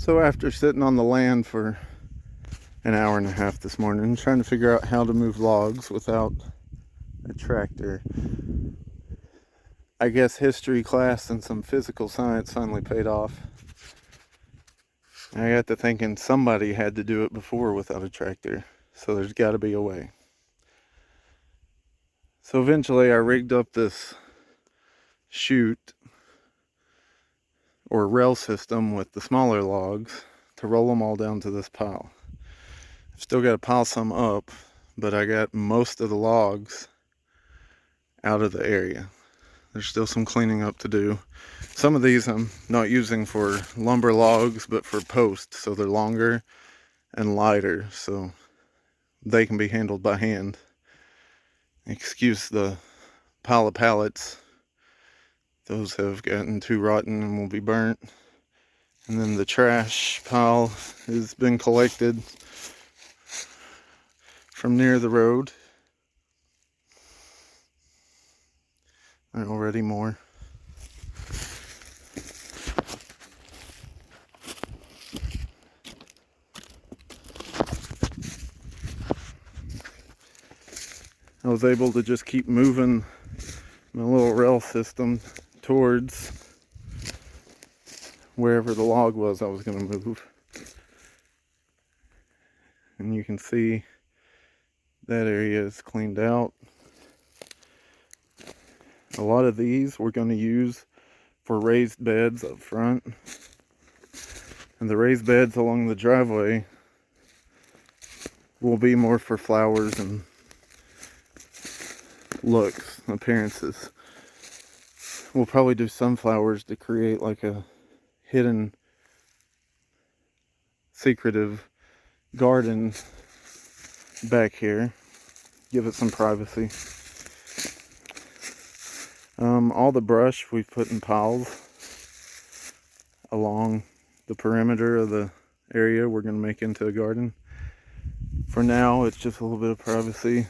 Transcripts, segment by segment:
So after sitting on the land for an hour and a half this morning, trying to figure out how to move logs without a tractor, I guess history class and some physical science finally paid off. I got to thinking somebody had to do it before without a tractor, so there's got to be a way. So eventually I rigged up this chute or rail system with the smaller logs to roll them all down to this pile. I've still got to pile some up, but I got most of the logs out of the area. There's still some cleaning up to do. Some of these I'm not using for lumber logs, but for posts, so they're longer and lighter, so they can be handled by hand. Excuse the pile of pallets. Those have gotten too rotten and will be burnt. And then the trash pile has been collected from near the road. There are already more. I was able to just keep moving my little rail system towards wherever the log was I was going to move. And you can see that area is cleaned out. A lot of these we're going to use for raised beds up front. And the raised beds along the driveway will be more for flowers and looks, appearances. We'll probably do sunflowers to create like a hidden, secretive garden back here. Give it some privacy. All the brush we've put in piles along the perimeter of the area we're going to make into a garden. For now, it's just a little bit of privacy.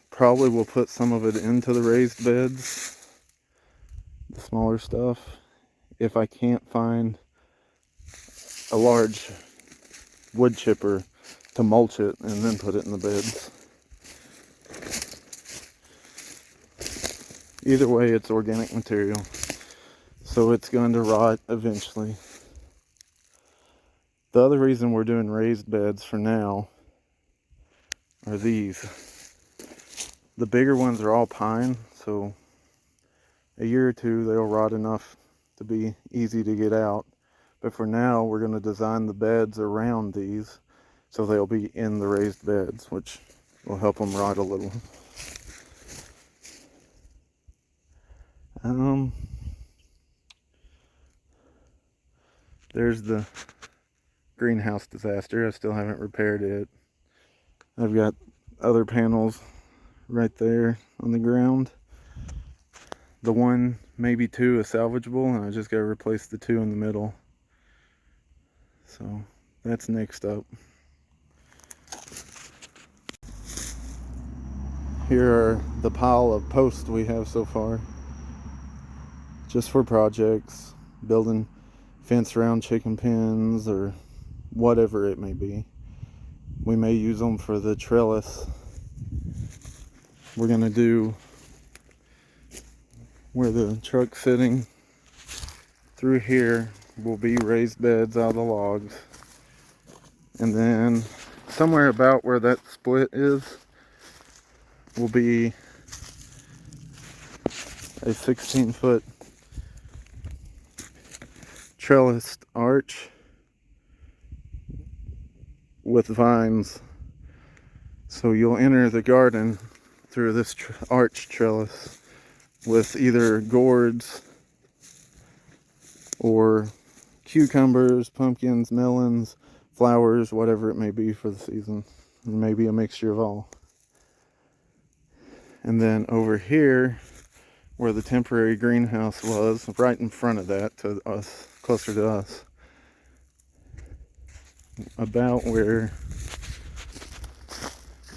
Probably will put some of it into the raised beds, the smaller stuff, if I can't find a large wood chipper to mulch it and then put it in the beds. Either way, it's organic material, so it's going to rot eventually. The other reason we're doing raised beds for now are these. The bigger ones are all pine, so a year or two they'll rot enough to be easy to get out. But for now, we're going to design the beds around these so they'll be in the raised beds, which will help them rot a little. There's the greenhouse disaster. I still haven't repaired it. I've got other panels right there on the ground. The one, maybe two, is salvageable, and I just got to replace the two in the middle. So that's next up. Here are the pile of posts we have so far, just for projects, building fence around chicken pens or whatever it may be. We may use them for the trellis. We're going to do where the truck's sitting through here will be raised beds out of the logs. And then somewhere about where that split is will be a 16-foot trellised arch with vines. So you'll enter the garden through this arch trellis with either gourds or cucumbers, pumpkins, melons, flowers, whatever it may be for the season. Maybe a mixture of all. And then over here, where the temporary greenhouse was, right in front of that, to us, closer to us, about where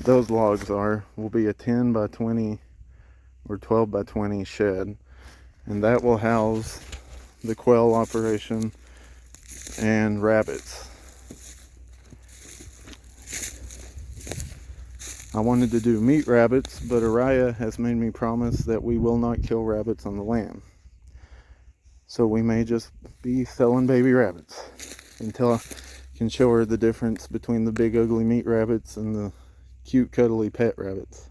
those logs are, will be a 10 by 20 or 12 by 20 shed. And that will house the quail operation and rabbits. I wanted to do meat rabbits, but Araya has made me promise that we will not kill rabbits on the land. So we may just be selling baby rabbits until I can show her the difference between the big ugly meat rabbits and the cute cuddly pet rabbits.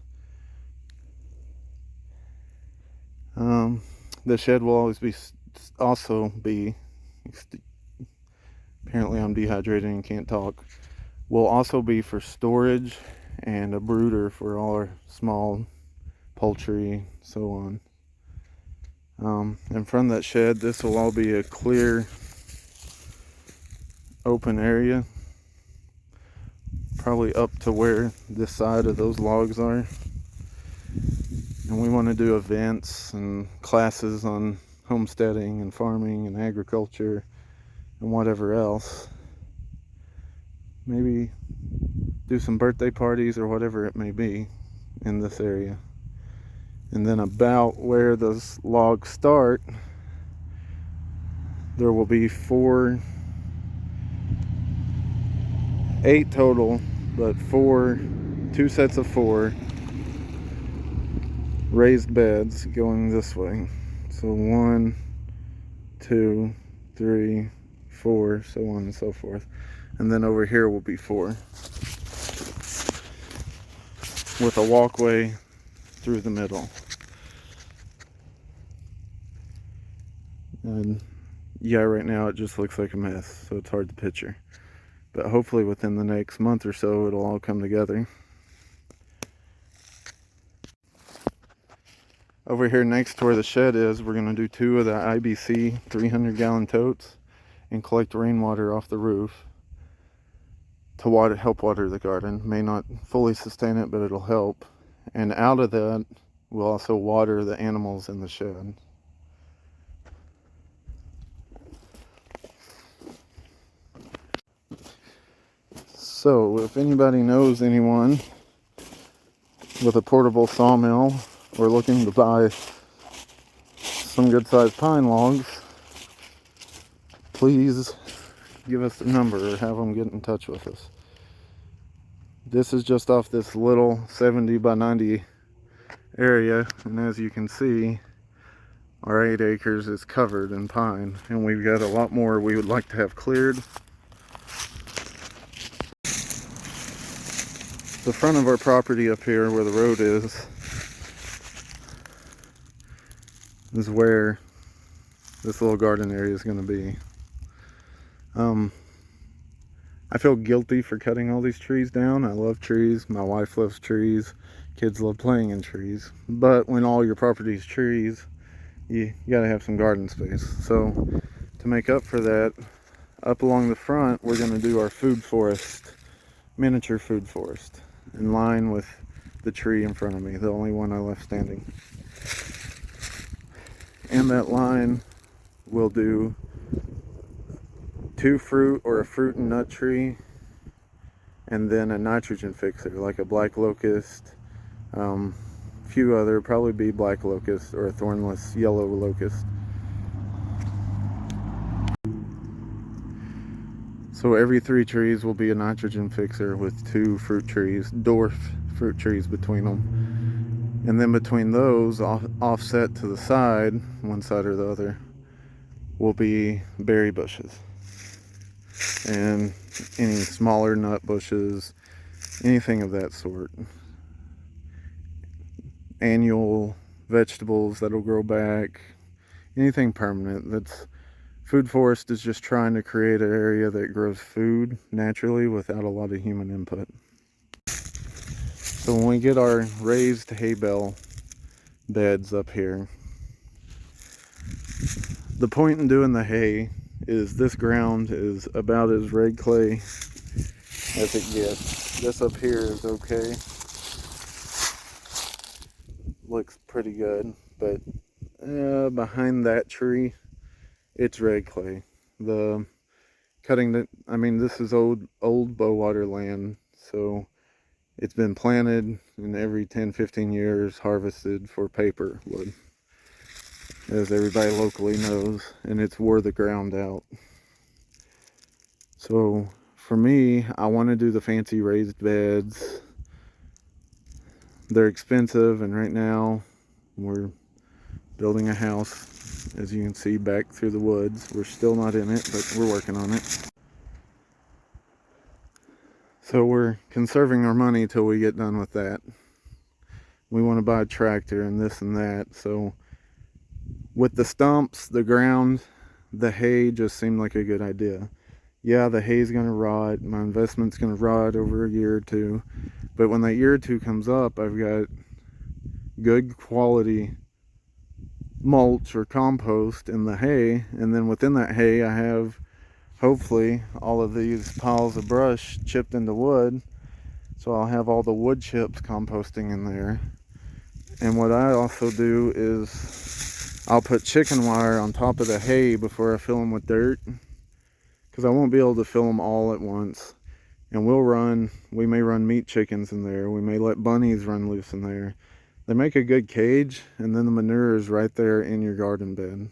The shed will always also be, apparently I'm dehydrated and can't talk, will also be for storage and a brooder for all our small poultry, so on. And from that shed, this will all be a clear, open area, probably up to where this side of those logs are. And we want to do events and classes on homesteading and farming and agriculture and whatever else. Maybe do some birthday parties or whatever it may be in this area. And then about where those logs start, there will be 8 total, but 2 sets of 4 raised beds going this way. So 1, 2, 3, 4, so on and so forth. And then over here will be 4, with a walkway through the middle. And yeah, right now it just looks like a mess, so it's hard to picture. But hopefully within the next month or so, it'll all come together. Over here next to where the shed is, we're going to do 2 of the IBC 300-gallon totes and collect rainwater off the roof to help water the garden. May not fully sustain it, but it'll help. And out of that, we'll also water the animals in the shed. So, if anybody knows anyone with a portable sawmill or looking to buy some good sized pine logs, please give us the number or have them get in touch with us. This is just off this little 70 by 90 area, and as you can see, our 8 acres is covered in pine, and we've got a lot more we would like to have cleared. The front of our property up here where the road is where this little garden area is going to be. I feel guilty for cutting all these trees down. I love trees. My wife loves trees. Kids love playing in trees. But when all your property is trees, you got to have some garden space. So to make up for that, up along the front, we're going to do our food forest, miniature food forest, in line with the tree in front of me, the only one I left standing. And that line will do 2 fruit or a fruit and nut tree, and then a nitrogen fixer like a black locust, few other, probably be black locust or a thornless yellow locust. So every 3 trees will be a nitrogen fixer with 2 fruit trees, dwarf fruit trees between them. And then between those, offset to the side, one side or the other, will be berry bushes. And any smaller nut bushes, anything of that sort. Annual vegetables that'll grow back, anything permanent. That's food forest is just trying to create an area that grows food naturally without a lot of human input. So when we get our raised hay bale beds up here, the point in doing the hay is this ground is about as red clay as it gets. This up here is okay. Looks pretty good, but behind that tree, it's red clay. This is old Bowater land, so it's been planted and every 10-15 years harvested for paper wood, as everybody locally knows, and it's wore the ground out. So for me, I want to do the fancy raised beds. They're expensive, and right now we're building a house, as you can see, back through the woods. We're still not in it, but we're working on it. So we're conserving our money till we get done with that. We want to buy a tractor and this and that. So with the stumps, the ground, the hay just seemed like a good idea. Yeah, the hay's gonna rot. My investment's gonna rot over a year or two. But when that year or two comes up, I've got good quality mulch or compost in the hay, and then within that hay I have hopefully all of these piles of brush chipped into wood, so I'll have all the wood chips composting in there. And what I also do is I'll put chicken wire on top of the hay before I fill them with dirt, because I won't be able to fill them all at once. And we may run meat chickens in there, we may let bunnies run loose in there. They make a good cage, and then the manure is right there in your garden bed.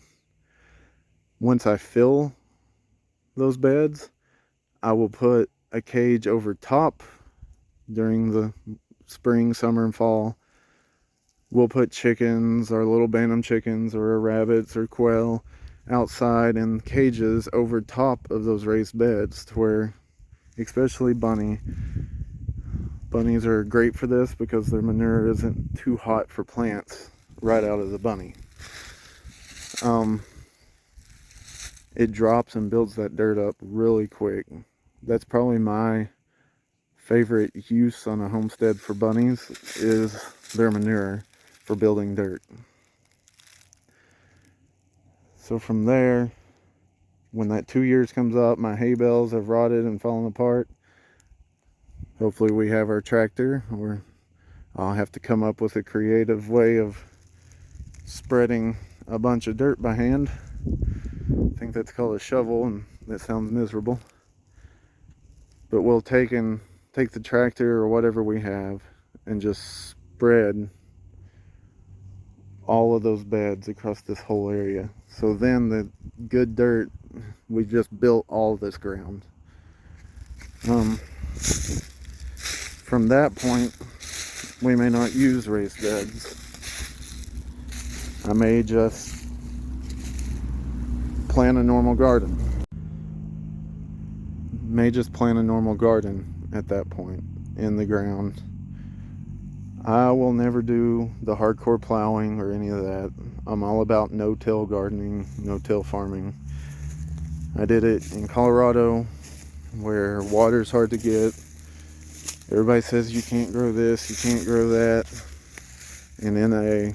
Once I fill those beds, I will put a cage over top during the spring, summer, and fall. We'll put chickens, or little bantam chickens, or rabbits, or quail outside in cages over top of those raised beds, to where, especially bunnies are great for this because their manure isn't too hot for plants right out of the bunny. It drops and builds that dirt up really quick. That's probably my favorite use on a homestead for bunnies, is their manure for building dirt. So from there, when that 2 years comes up, my hay bales have rotted and fallen apart. Hopefully we have our tractor, or I'll have to come up with a creative way of spreading a bunch of dirt by hand. I think that's called a shovel, and that sounds miserable. But we'll take the tractor or whatever we have and just spread all of those beds across this whole area. So then the good dirt, we just built all this ground. From that point, we may not use raised beds. I may just plant a normal garden. At that point in the ground. I will never do the hardcore plowing or any of that. I'm all about no-till gardening, no-till farming. I did it in Colorado, where water's hard to get. Everybody says you can't grow this, you can't grow that. And in a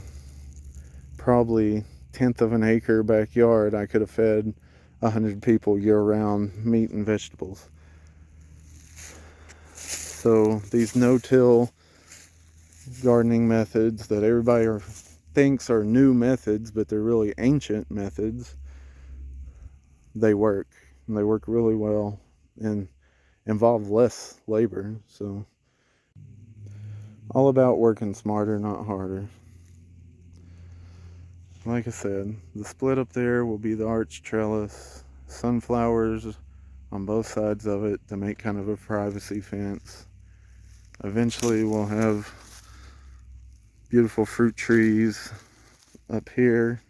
probably 1/10 of an acre backyard, I could have fed 100 people year-round meat and vegetables. So these no-till gardening methods that everybody thinks are new methods, but they're really ancient methods, they work. And they work really well and involve less labor. So all about working smarter, not harder. Like I said, the split up there will be the arch trellis, sunflowers on both sides of it to make kind of a privacy fence. Eventually we'll have beautiful fruit trees up here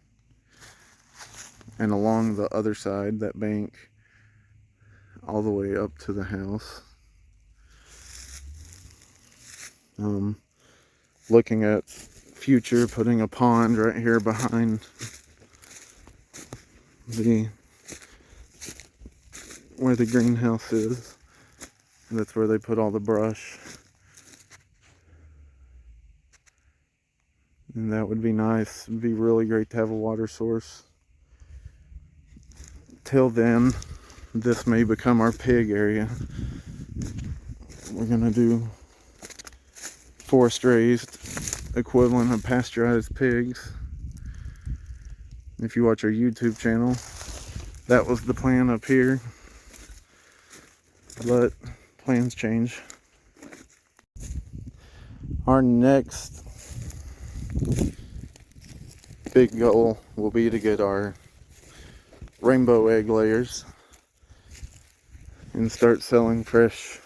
and along the other side, that bank, all the way up to the house. Looking at future, putting a pond right here behind where the greenhouse is. That's where they put all the brush. And that would be nice. It'd be really great to have a water source. Till then, this may become our pig area. We're gonna do forest raised, equivalent of pasteurized pigs. If you watch our YouTube channel, that was the plan up here. But plans change. Our next big goal will be to get our rainbow egg layers. and start selling fresh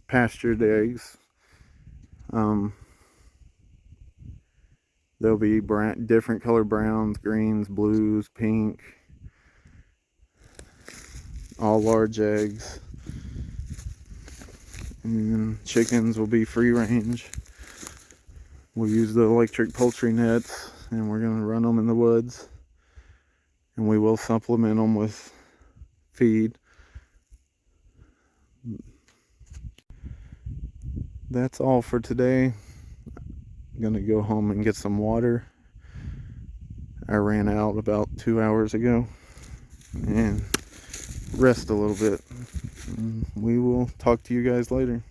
pastured eggs. There'll be different color browns, greens, blues, pink, all large eggs. And chickens will be free range. We'll use the electric poultry nets, and we're going to run them in the woods. And we will supplement them with feed. That's all for today. I'm going to go home and get some water. I ran out about 2 hours ago. And rest a little bit. We will talk to you guys later.